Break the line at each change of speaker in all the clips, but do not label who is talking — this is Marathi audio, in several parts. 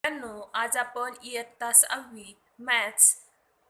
आज आपण इयत्ता 6वी मॅथ्स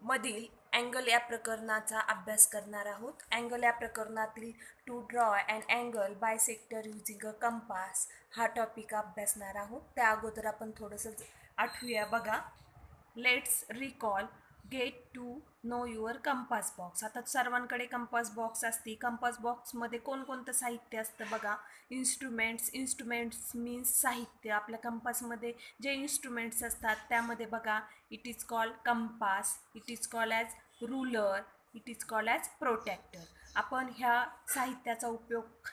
मधील अँगल या प्रकरणाचा अभ्यास करणार आहोत. अँगल या प्रकरणातील to draw and angle bisector using a compass हा टॉपिक अभ्यासणार आहोत. त्या अगोदर आपण थोडंसं आठवूया बघा. Let's recall get to know your compass box. आता सर्वांकडे कंपास बॉक्स असते. कंपास बॉक्समध्ये कोणकोणतं साहित्य असतं बघा. इन्स्ट्रुमेंट्स मीन्स साहित्य. आपल्या कंपासमध्ये जे इन्स्ट्रुमेंट्स असतात त्यामध्ये बघा, it is called compass, it is called as ruler, it is called as protractor. आपण ह्या साहित्याचा उपयोग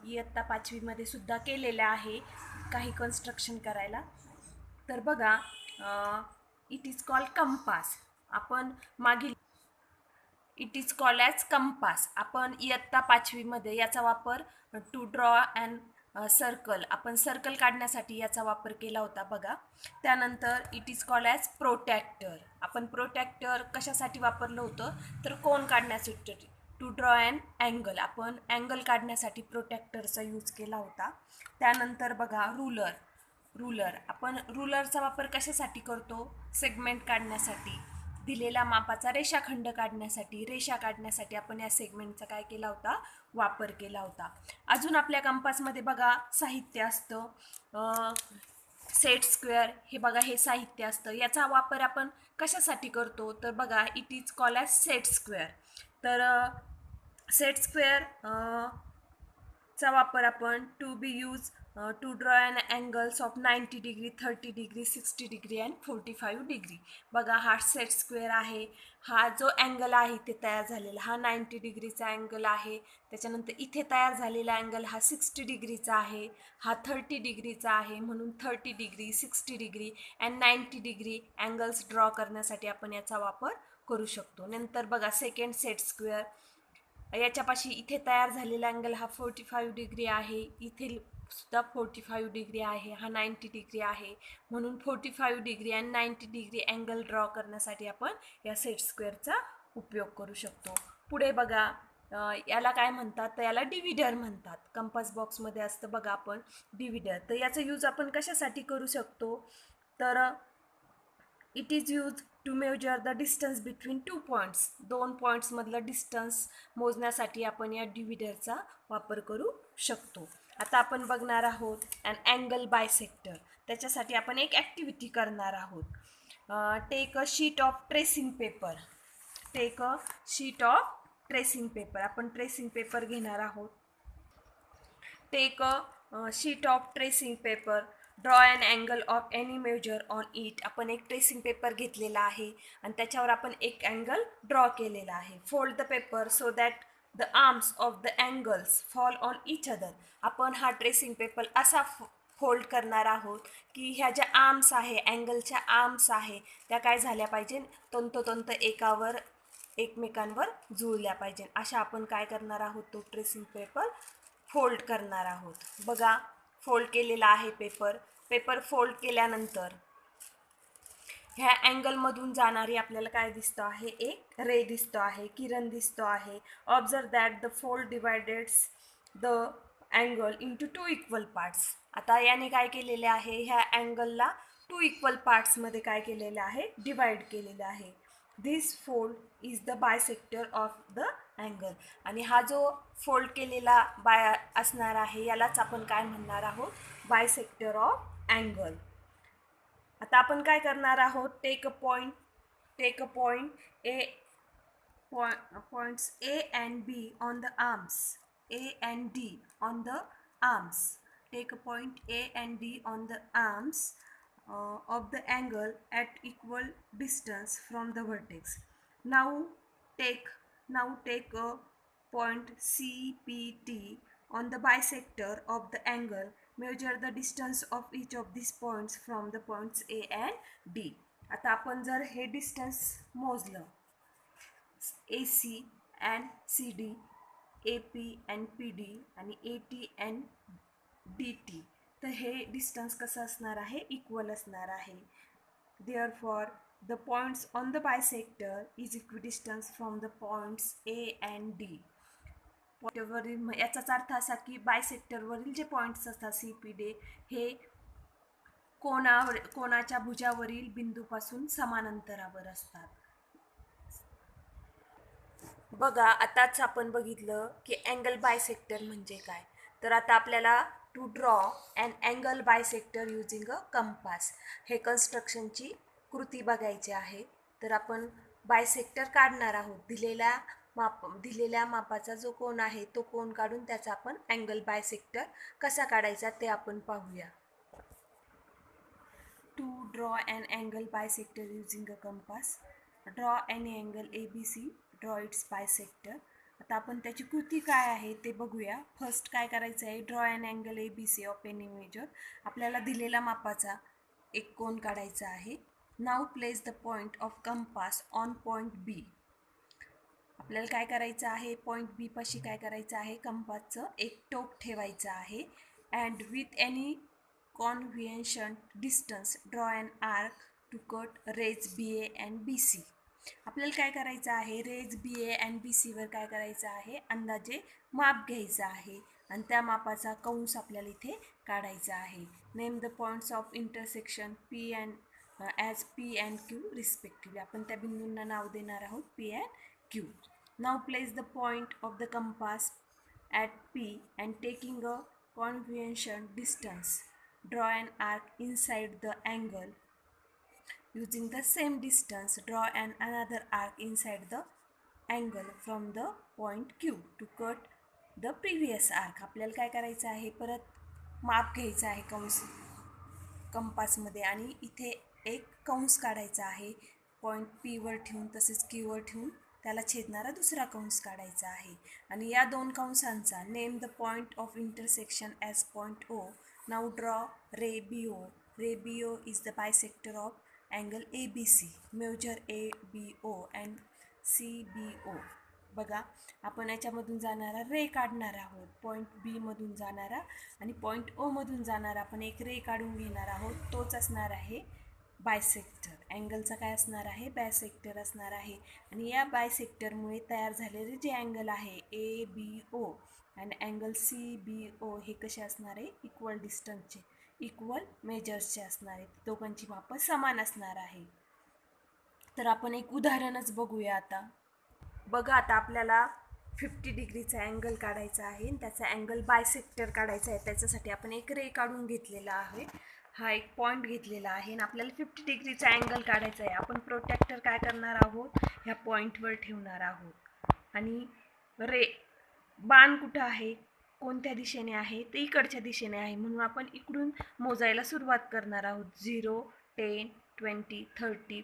इयत्ता 5वीमध्ये सुद्धा केलेला आहे काही कन्स्ट्रक्शन करायला. तर बघा, इट इज कॉल्ड कंपास. आपण मागील it is called as compass. आपण इयत्ता 5वीमध्ये याचा वापर टू ड्रॉ अँड सर्कल, आपण सर्कल काढण्यासाठी याचा वापर केला होता बघा. त्यानंतर it is called as protractor. आपण प्रोटॅक्टर कशासाठी वापरलं होतं तर कोन काढण्यासाठी. टू ड्रॉ अँड अँगल, आपण अँगल काढण्यासाठी प्रोटॅक्टरचा यूज केला होता. त्यानंतर बघा रुलर आपण रुलरचा वापर कशासाठी करतो. सेगमेंट काढण्यासाठी, दिलेला मापाचा रेषाखंड काढण्यासाठी, रेषा काढण्यासाठी आपण या सेगमेंटचा काय केला होता, वापर केला होता. अजून आपल्या कंपासमध्ये बघा साहित्य असतं सेट स्क्वेअर. हे बघा, हे साहित्य असतं. याचा वापर आपण कशासाठी करतो तर बघा, it is called as set square. तर सेट स्क्वेअर चा वापर आपण to be use to draw and angles of 90 degree, 30 degree, 60 degree and 45 degree. बघा, हा सेट स्क्वेअर आहे. हा जो अँगल आहे ते तयार झालेला, हा 90 डिग्रीचा अँगल आहे. त्याच्यानंतर इथे तयार झालेला अँगल हा 60 डिग्रीचा आहे, हा 30 डिग्रीचा आहे. म्हणून 30 degree, 60 degree and 90 degree angles draw करण्यासाठी आपण याचा वापर करू शकतो. नंतर बघा, सेकंड सेट स्क्वेअर. याच्यापाशी इथे तयार झालेला अँगल हा 45 डिग्री आहे, इथे सुद्धा 45 डिग्री आहे, हा 90 डिग्री आहे. म्हणून 45 डिग्री आणि 90 डिग्री अँगल ड्रॉ करण्यासाठी आपण या सेट स्क्वेअरचा उपयोग करू शकतो. पुढे बघा, याला काय म्हणतात तर याला डिव्हिडर म्हणतात. कंपास बॉक्समध्ये असतं बघा आपण डिव्हिडर. तर याचा यूज आपण कशासाठी करू शकतो तर it is use to measure the distance between two points. दोन पॉईंट्समधलं डिस्टन्स मोजण्यासाठी आपण या डिव्हिडरचा वापर करू शकतो. आता आपण बघणार आहोत अँड अँगल बायसेक्टर. त्याच्यासाठी आपण एक ॲक्टिव्हिटी करणार आहोत. Take a sheet of tracing paper. Take a sheet of tracing paper. आपण ट्रेसिंग पेपर घेणार आहोत. Take a sheet of tracing paper. Draw and angle of any measure on it. आपण एक ट्रेसिंग पेपर घेतलेला आहे आणि त्याच्यावर आपण एक अँगल ड्रॉ केलेला आहे. Fold the paper so that the arms of the angles fall on each other. आपण हा ट्रेसिंग पेपर असा फोल्ड करणार आहोत की ह्या ज्या आर्म्स आहे, अँगलच्या आर्म्स आहे, त्या काय झाल्या पाहिजे, तंतोतंत एकमेकांवर जुळल्या पाहिजे. अशा आपण काय करणार आहोत, तो ट्रेसिंग पेपर फोल्ड करणार आहोत. बघा, फोल्ड केलेला आहे पेपर फोल्ड केल्यानंतर ह्या अँगलमधून जाणारी आपल्याला काय दिसतो आहे, एक रे दिसतो आहे, किरण दिसतो आहे. Observe that the fold divides the angle into two equal parts. आता याने काय केलेले आहे, ह्या अँगलला 2 इक्वल पार्ट्समध्ये काय केलेलं आहे, डिवाइड केलेलं आहे. This fold is the bisector of the angle. आणि हा जो फोल्ड केलेला असणार आहे यालाच आपण काय म्हणणार आहोत, बायसेक्टर ऑफ अँगल. आता आपण काय करणार आहोत, take a point A points A and B on the arms, A and D on the arms. Take a point A and D on the arms of the angle at equal distance from the vertex. Now take a point CPT on the bisector of the angle. Measure the distance of each of these points from the points A and D. आता आपण जर हे distance मोजलं, AC and CD, AP and PD आणि AT and DT, तर हे डिस्टन्स कसं असणार आहे, इक्वल असणार आहे. Therefore, the points on the bisector is equidistant from the points A and D. पॉईंटवरील याचाच अर्थ असा की बायसेक्टरवरील जे पॉईंट्स असतात CPD हे कोनाच्या भुजावरील बिंदूपासून समान अंतरावर असतात. बघा, आताच आपण बघितलं की अँगल बायसेक्टर म्हणजे काय. तर आता आपल्याला to draw and angle bisector using a compass हे कन्स्ट्रक्शनची कृती बघायची आहे. तर आपण बायसेक्टर काढणार आहोत. दिलेल्या मापाचा जो कोन आहे तो कोन काढून त्याचा आपण अँगल बायसेक्टर कसा काढायचा ते आपण पाहूया. To draw an angle bisector using a compass, draw any angle ABC, draw its bisector. आता आपण त्याची कृती काय आहे ते बघूया. फर्स्ट काय करायचं आहे, draw an angle ABC of any measure. आपल्याला दिलेल्या मापाचा एक कोन काढायचा आहे. Now place the point of compass on point B. आपल्याला काय करायचं आहे, पॉइंट B पाशी काय करायचं आहे, कंपासचं एक टोक ठेवायचं आहे. And with any convenient distance draw an arc to cut rays BA and BC. आपल्याला काय करायचं आहे, रेज BA and BC वर काय करायचं आहे, अंदाजे माप घ्यायचं आहे आणि त्या मापाचा कंस आपल्याला इथे काढायचा आहे. Name the points of intersection P and as P and Q respectively. आपण त्या बिंदूंना नाव देणार आहोत P and Q. Now place the point of the compass at P and taking a convenient distance draw an arc inside the angle. Using the same distance, draw another arc inside the angle from the point Q to cut the previous arc. आपल्याला काय करायचं आहे, परत माप घ्यायचं आहे कंपासमध्ये आणि इथे एक कंस काढायचा आहे. पॉईंट P वर ठेवून तसेच Q वर ठेवून त्याला छेदणारा दुसरा कंस काढायचा आहे. आणि या दोन कंसांचा name the point of intersection as point O. Now draw ray BO. Ray BO is the bisector of angle ABC. Measure ABO and CBO. बघा, आपण याच्यामधून जाणारा रे काढणार आहोत. पॉईंट B मधून जाणारा आणि पॉईंट O मधून जाणारा आपण एक रे काढून घेणार आहोत. तोच असणार आहे बायसेक्टर. अँगलचा काय असणार आहे, बायसेक्टर असणार आहे. आणि या बायसेक्टरमुळे तयार झालेले जे अँगल आहे ABO आणि अँगल CBO हे कसे असणार आहे, इक्वल डिस्टन्सचे, इक्वल मेजर्सचे असणार आहेत. दोघांची मापं समान असणार आहे. तर आपण एक उदाहरणच बघूया आता. बघा, आता आपल्याला 50 डिग्रीचा अँगल काढायचा आहे आणि त्याचा अँगल बायसेक्टर काढायचा आहे. त्याच्यासाठी आपण एक रे काढून घेतलेला आहे. हा एक पॉईंट घेतलेला आहे आणि आपल्याला 50 डिग्रीचा अँगल काढायचा आहे. आपण प्रोट्रॅक्टर काय करणार आहोत, ह्या पॉईंटवर ठेवणार आहोत आणि रे बाण कुठं आहे, कोणत्या दिशेने आहे, ते इकडच्या दिशेने आहे. म्हणून आपण इकडून मोजायला सुरुवात करणार आहोत. 0, 10, 20, 30, 14,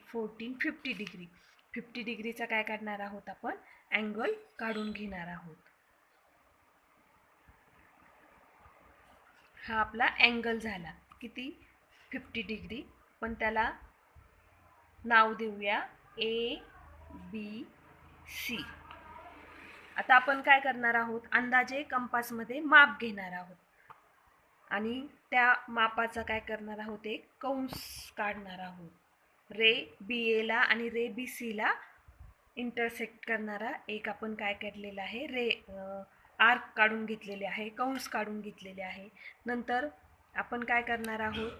50 डिग्री. 50 डिग्रीचा काय काढणार आहोत, आपण अँगल काढून घेणार आहोत. हा आपला अँगल झाला किती, 50 डिग्री. पण त्याला नाव देऊया ABC. आता आपण काय करणार आहोत, अंदाजे कंपासमध्ये माप घेणार आहोत आणि त्या मापाचा काय करणार आहोत, एक कंस काढणार आहोत. रे BA ला आणि रे BC ला इंटरसेक्ट करणारा एक आपण काय काढलेला आहे, रे आर्क काढून घेतलेले आहे, कंस काढून घेतलेले आहे. नंतर आपण काय करणार आहोत,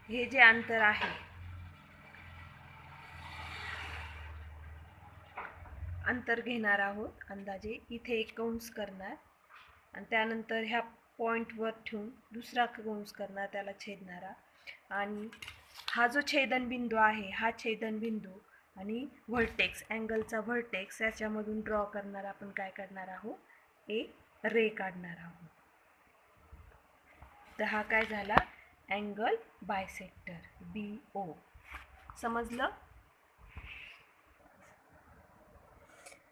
हे जे अंतर आहे, अंतर घेणार आहोत अंदाजे. इथे एक कंस करणार आणि त्यानंतर ह्या पॉईंटवर ठेवून दुसरा कंस करणार, त्याला छेदणारा. आणि हा जो छेदनबिंदू आहे, हा छेदनबिंदू आणि व्हर्टेक्स, अँगलचा व्हर्टेक्स याच्यामधून ड्रॉ करणार आपण काय करणार आहोत, एक रे काढणार आहोत. तर हा काय झाला, अँगल बायसेक्टर BO. समजलं.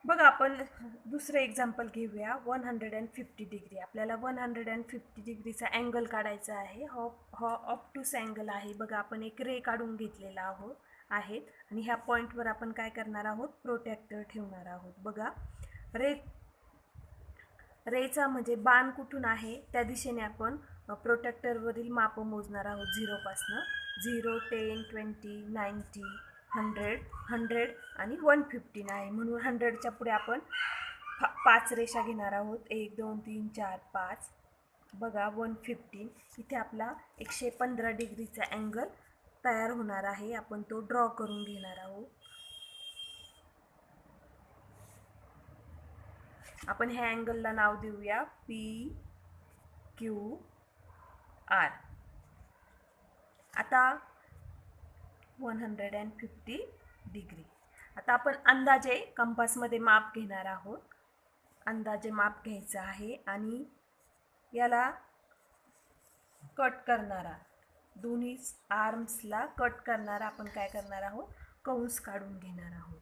बघा, आपण दुसरं एक्झाम्पल घेऊया. 150 डिग्री. आपल्याला 150 डिग्रीचा अँगल काढायचा आहे. हा ऑप्टूस अँगल आहे. बघा, आपण एक रे काढून घेतलेला आहेत आणि ह्या पॉईंटवर आपण काय करणार आहोत, प्रोट्रॅक्टर ठेवणार आहोत. बघा, रेचा म्हणजे बाण कुठून आहे त्या दिशेने आपण प्रोट्रॅक्टरवरील माप मोजणार आहोत. 0 पासनं. 0, 10, 20, 90, 100 आणि 115 आहे. म्हणून 100च्या पुढे आपण 5 रेषा घेणार आहोत. 1, 2, 3, 4, 5. बघा 115 इथे आपला 115 डिग्रीचा अँगल तयार होणार आहे. आपण तो ड्रॉ करून घेणार आहोत. आपण ह्या अँगलला नाव देऊया PQR. आता 150 डिग्री. आता आपण अंदाजे कंपासमध्ये माप घेणार आहोत. अंदाजे माप घ्यायचं आहे आणि याला कट करणारा, दोन्ही आर्म्सला कट करणारा आपण काय करणार आहोत, कंस काढून घेणार आहोत.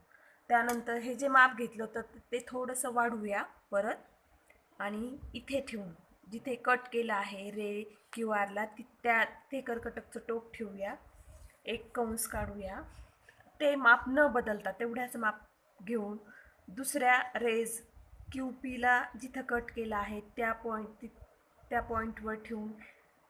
त्यानंतर हे जे माप घेतलं होतं ते थोडंसं वाढवूया परत आणि इथे ठेवून जिथे कट केलं आहे रे QRला ते कर्कटकचं टोक ठेवूया. एक कंस काढूया. ते माप न बदलता तेवढ्याच माप घेऊन दुसऱ्या रेज QPला जिथं कट केला आहे त्या पॉईंटवर ठेवून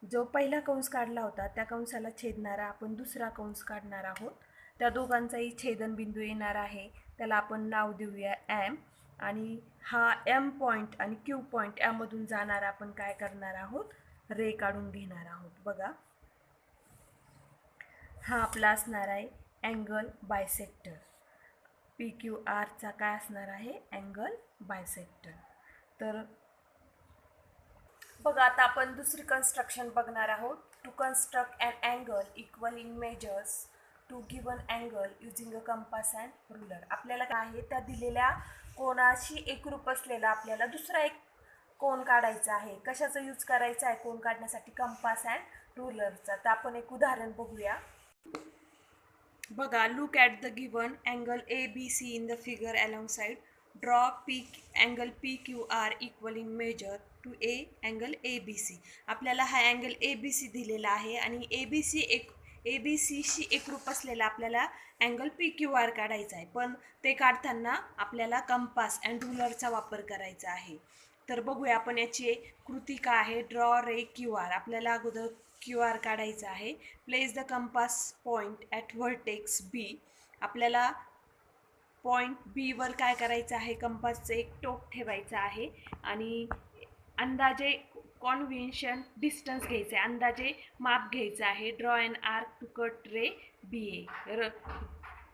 जो पहिला कंस काढला होता त्या कंसाला छेदणारा आपण दुसरा कंस काढणार आहोत. त्या दोघांचाही छेदनबिंदू येणार आहे, त्याला आपण नाव देऊया M. आणि हा M पॉईंट आणि Q पॉईंट यामधून जाणारा आपण काय करणार आहोत, रे काढून घेणार आहोत. बघा हा आपला असणार आहे अँगल बायसेक्टर. PQRचा काय असणार आहे, अँगल बायसेक्टर. तर बघा आता आपण दुसरी कन्स्ट्रक्शन बघणार आहोत. To construct an angle equal in measures to given angle using a compass and ruler. आपल्याला काय आहे, त्या दिलेल्या कोणाशी एकरूप असलेला आपल्याला दुसरा एक कोन काढायचा आहे. कशाचा यूज करायचा आहे कोन काढण्यासाठी, कंपास अँड रुलरचा. तर आपण एक उदाहरण बघूया. बघा, look at the given angle ABC in the figure along side. Draw angle PQR equal in measure to angle ABC. आपल्याला हा अँगल ABC दिलेला आहे आणि ABCशी एकरूप असलेला आपल्याला अँगल PQR काढायचा आहे. पण ते काढताना आपल्याला कंपास अँड रुलरचा वापर करायचा आहे. तर बघूया आपण याची कृती काय आहे. ड्रॉ रे QR. आपल्याला अगोदर QR काढायचा आहे. Place the compass point at vertex B. आपल्याला पॉईंट B वर काय करायचं आहे, कंपासचं एक टोक ठेवायचं आहे आणि अंदाजे कॉन्व्हेन्शन डिस्टन्स घ्यायचं आहे, अंदाजे माप घ्यायचं आहे. Draw an arc to cut ray BA.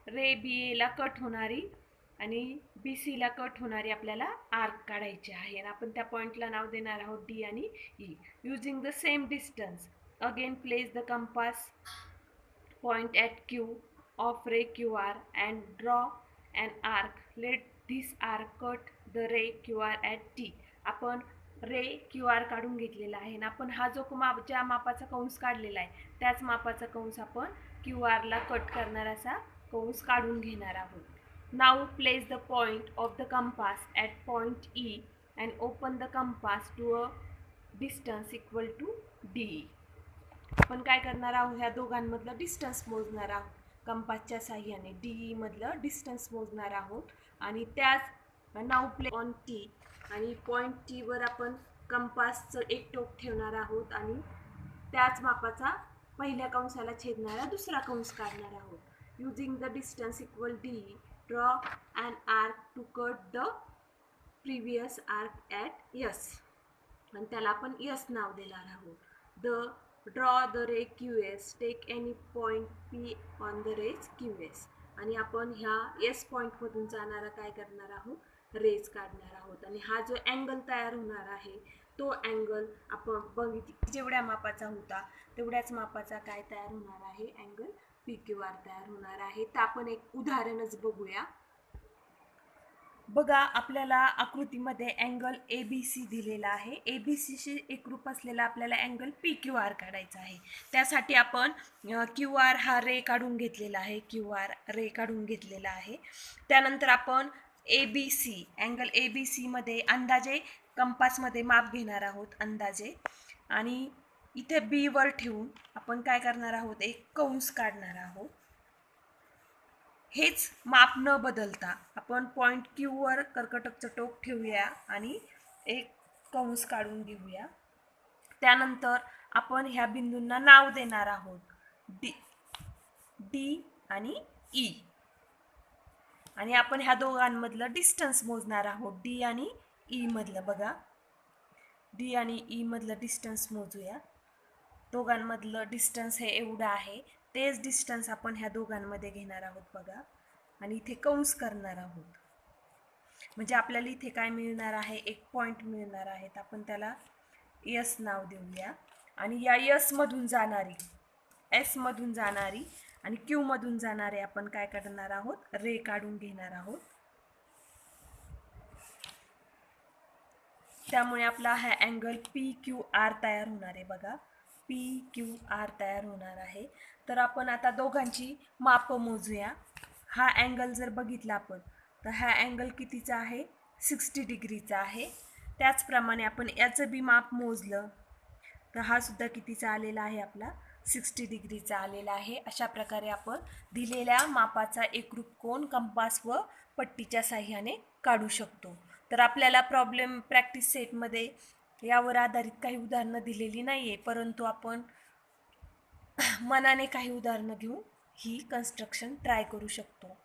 Ray BAला कट होणारी आणि BCला कट होणारी आपल्याला आर्क काढायची आहे आणि आपण त्या पॉईंटला नाव देणार आहोत D आणि E. Using the same distance again place the compass point at Q of ray QR and draw an arc. Let this arc cut the ray QR at T. आपण रे QR काढून घेतलेला आहे आणि आपण हा जो ज्या मापाचा कंस काढलेला आहे त्याच मापाचा कंस आपण QRला कट करणार असा कंस काढून घेणार आहोत. Now place the point of the compass at point E and open the compass to a distance equal to DE. आपण काय करणार आहोत, ह्या दोघांमधलं डिस्टन्स मोजणार आहोत. कंपासच्या साह्याने DE मधलं डिस्टन्स मोजणार आहोत आणि त्याच नाव प्ले ऑन T आणि पॉईंट T वर आपण कंपासचं एक टोक ठेवणार आहोत आणि त्याच मापाचा पहिल्या कंसाला छेदणारा दुसरा कंस काढणार आहोत. Using the distance equal DE draw an arc to cut the previous arc at S आणि त्याला आपण S नाव देणार आहोत. Draw the ray QS. Take any point P on the rays QS. आणि आपण ह्या S पॉईंटमधून जाणारा काय करणार आहोत, रेज काढणार आहोत आणि हा जो अँगल तयार होणार आहे तो अँगल आपण जेवढ्या मापाचा होता तेवढ्याच मापाचा काय तयार होणार आहे, अँगल PQR तयार होणार आहे. तर आपण एक उदाहरणच बघूया. बघा, आपल्याला आकृतीमध्ये अँगल ABC दिलेला आहे. ABCशी एकरूप असलेला आपल्याला अँगल PQR काढायचा आहे. त्यासाठी आपण QR हा रे काढून घेतलेला आहे, QR रे काढून घेतलेला आहे. त्यानंतर आपण ABC अँगल ABC मध्ये अंदाजे कंपासमध्ये माप घेणार आहोत अंदाजे आणि इथे B वर ठेवून आपण काय करणार आहोत, एक कंस काढणार आहोत. हेच माप न बदलता आपण पॉईंट Q वर कर्कटकचं टोक ठेवूया आणि एक कंस काढून घेऊया. त्यानंतर आपण ह्या बिंदूंना नाव देणार आहोत D आणि E आणि आपण ह्या दोघांमधलं डिस्टन्स मोजणार आहोत, D आणि E मधलं. बघा, डी आणि ई मधलं डिस्टन्स मोजूया. दोघांमधलं डिस्टन्स हे एवढं आहे. तेच डिस्टन्स आपण ह्या दोघांमध्ये घेणार आहोत बघा, आणि इथे कंस करणार आहोत. म्हणजे आपल्याला इथे काय मिळणार आहे, एक पॉईंट मिळणार आहेत. आपण त्याला एस नाव देऊया. आणि या एस मधून जाणारी, एस मधून जाणारी आणि क्यू मधून जाणारे आपण काय करणार आहोत, रे काढून घेणार आहोत. त्यामुळे आपला हा अँगल पी क्यू आर तयार होणार आहे बघा. पी क्यू आर तयार होणार आहे. तर आपण आता दोघांची माप मोजूया. हा अँगल जर बघितला आपण तर हा अँगल कितीचा आहे, 60 डिग्रीचा आहे. त्याचप्रमाणे आपण याचं बी माप मोजलं तर हा सुद्धा कितीचा आलेला आहे, आपला 60 डिग्रीचा आलेला आहे. अशा प्रकारे आपण दिलेल्या मापाचा एकरूप कोन कंपास व पट्टीच्या साह्याने काढू शकतो. तर आपल्याला प्रॉब्लेम प्रॅक्टिस सेटमध्ये यावर आधारित काही उदाहरणं दिलेली नाही आहे, परंतु आपण मनाने काही उदाहरणं घेऊन ही कन्स्ट्रक्शन ट्राय करू शकतो.